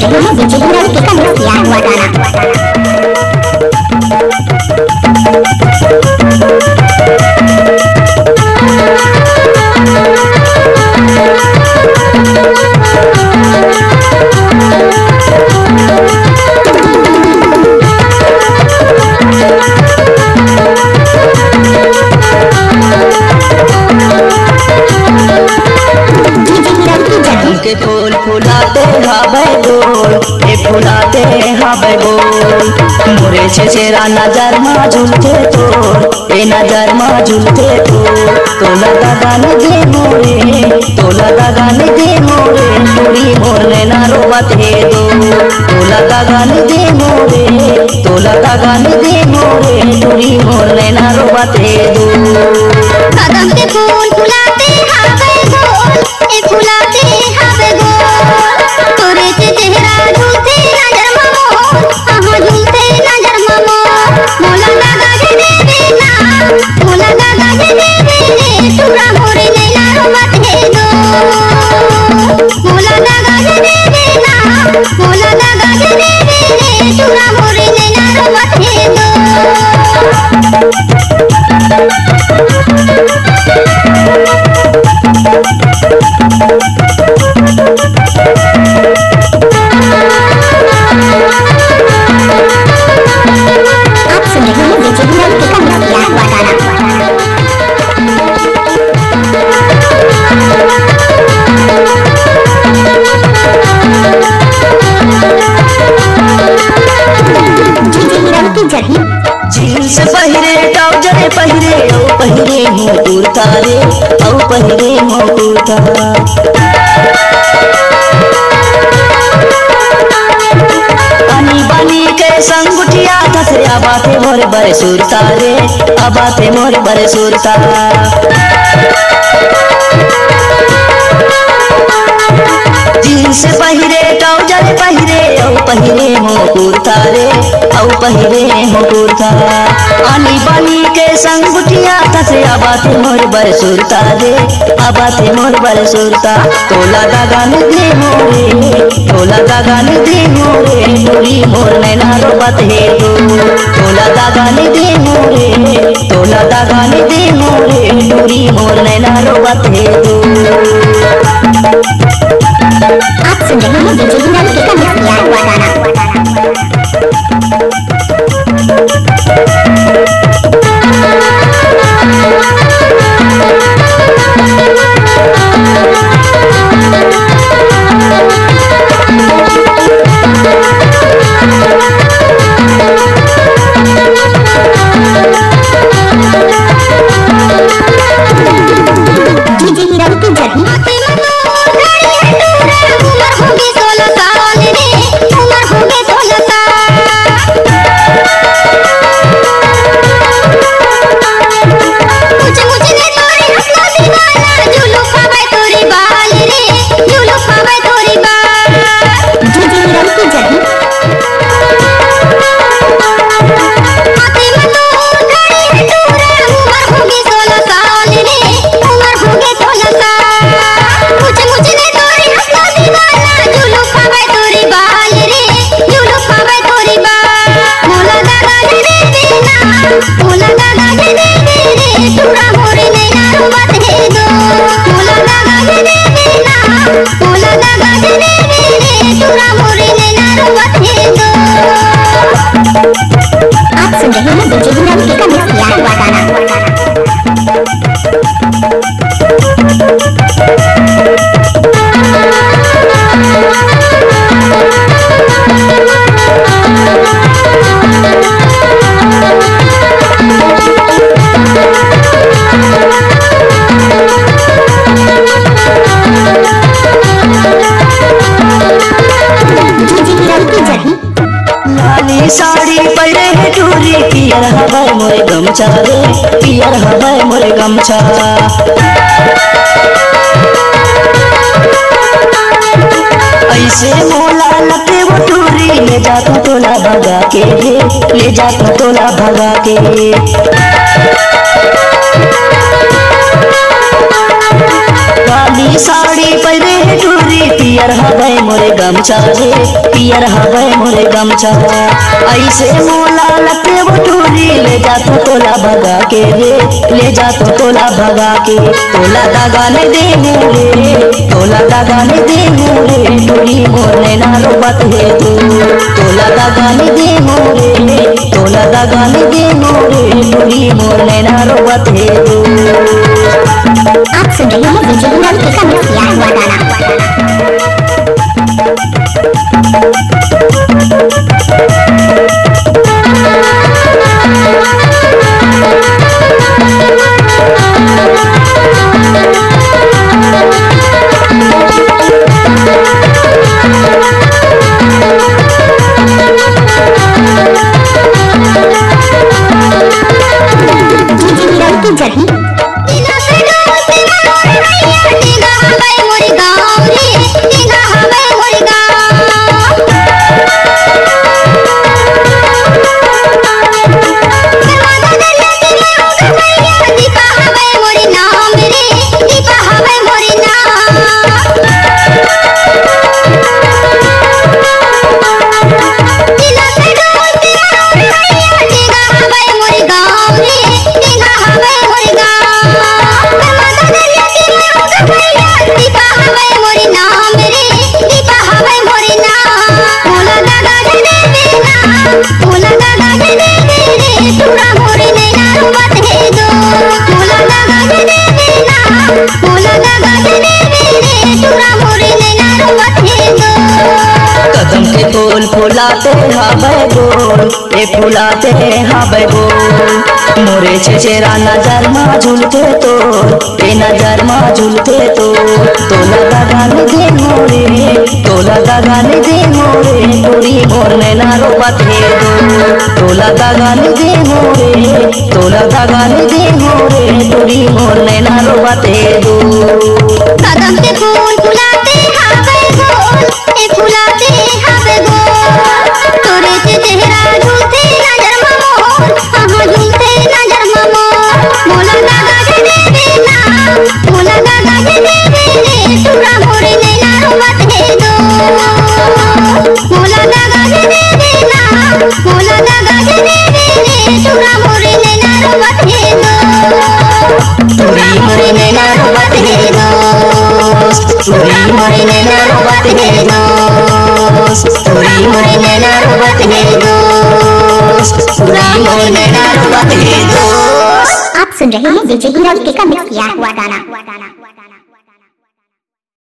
सुन रहे हैं डीजे हीरा के कमर तैयार हुआ गाना। के फूल फुलाते हावे गोल, ए फुलाते हावे गोल। मोरे छेरा नजर मा झुलते तोर, ए नजर मा झुलते तोर। तोला दागान दे मोरे, तोला दागान दे मोरे, टूरी मोरने ना रोवत हे दो। तोला दागान दे मोरे, तोला दागान दे मोरे, टूरी मोरने ना रोवत हे दो। कदम के फूल फुलाते हावे गोल, ए फुलाते हावे गोल। तोरे चेहरा झूलते नजर ममो, आहा झूलते नजर ममो। मोला दागा दे देना, मोला दागा दे देने, टूरा मोरे नैना रोवत हे दो। मोला दागा दे देना, मोला दागा दे देने, टूरा मोरे नैना रोवत हे दो। जीन्स पहिरे ट्राउजर पहिरे औ पहिरे हो कुर्ता रे, औ पहिरे हो कुर्ता। पानी बानी के संगुटिया धसरे आबाते मोर बरे सुरता रे, आबाते मोर बरे सुरता। जीन्स पहिरे ट्राउजर पहिरे औ पहिरे हो कुर्ता रे, औ पहिरे हो कुर्ता। आनी बानी के संगुटिया धसरे आबाते मोर बरे सुरता रे, आबाते मोर बरे सुरता। तोला दागान दे मोरे, तोला दागान दे मोरे, टूरी मोर नैना रोवत हे दो। तोला दागान दे मोरे, तोला दागान दे मोरे, टूरी मोर नैना रोवत हे दो। आप सुन रहे हैं डीजे हीरा के कमर तैयार हुआ गाना। डीजे हीरा की जगह साड़ी पहरे है टूरी, पियर हवाई मोरे गमछा रे, पियर हवाई मोरे गमछा। ऐसे मोला लगे वो टूरी, ले जा तो तोला भगा के रे, ले जा तो तोला भगा के। काली साड़ी पहरे टूरी पियर हवे मोरे गमछा रे पियर हवे मोरे गमछा ऐसे मोला लगे वो टूरी ले जा तो तोला भगा के रे ले जा तो तोला भगा के तोला दागा ने दे रे तोला दागा ने दे रे टूरी मोरने ना रोबत है तू तोला दागा ने दे रे तोला दागा ने दे रे टूरी मोरने ना रोबत है तू। आप सुन रहे हैं डीजे हिरल का मिक्स किया हुआ गाना। डीजे हिरल की जड़ी कदम के फूल फुलाते हवे गोल ए फुलाते हवे गोल मोरे चेचेरा नजर मा झूलते तो ए नजर मा झूलते तो तोला दागा ने दे मोरे तोला दागा ने दे मोरे टूरी मोरने ना रोबत है दो तोला दागा ने दे मोरे तोला दागा ने दे मोरे टूरी मोरने ना रोबत है दो। कदम के फूल फुलाते हवे गोल ए फुलाते हवे गोल तोरे से चेहरा झूलते नजर ममोर हाँ झूलते नजर ममोर मोला दागा दे देना मोला दागा दे दे तुरा मोरे नैना रोबत है दो मोला दागा दे देना मोला दागा दे तुरा मोरे नैना रोबत है दो टूरी मोरे नैना रोबत है दोस्त टूरी मोरे नैना रोबत है दोस्त टूरी मोरे नैना रोबत है दोस्त टूरी मोरे नैना रोबत है दोस्त। आप सुन रहे हैं डीजे हिरल का मिक्स किया हुआ गाना।